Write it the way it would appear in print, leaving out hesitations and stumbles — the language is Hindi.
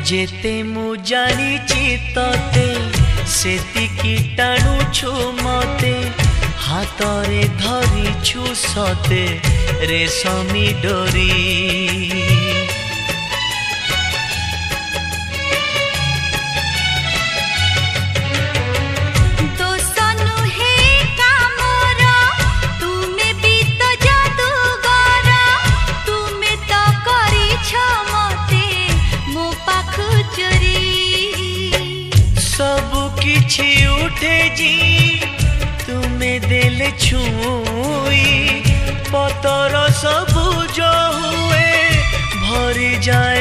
जेते मु जानिची तते सेतिकी टाणुछु मते हातरे धरिछु सते रेशमी डोरी। किछि उठे जी तुम्हें देले छुई पतर सबुज हुए भरी जाए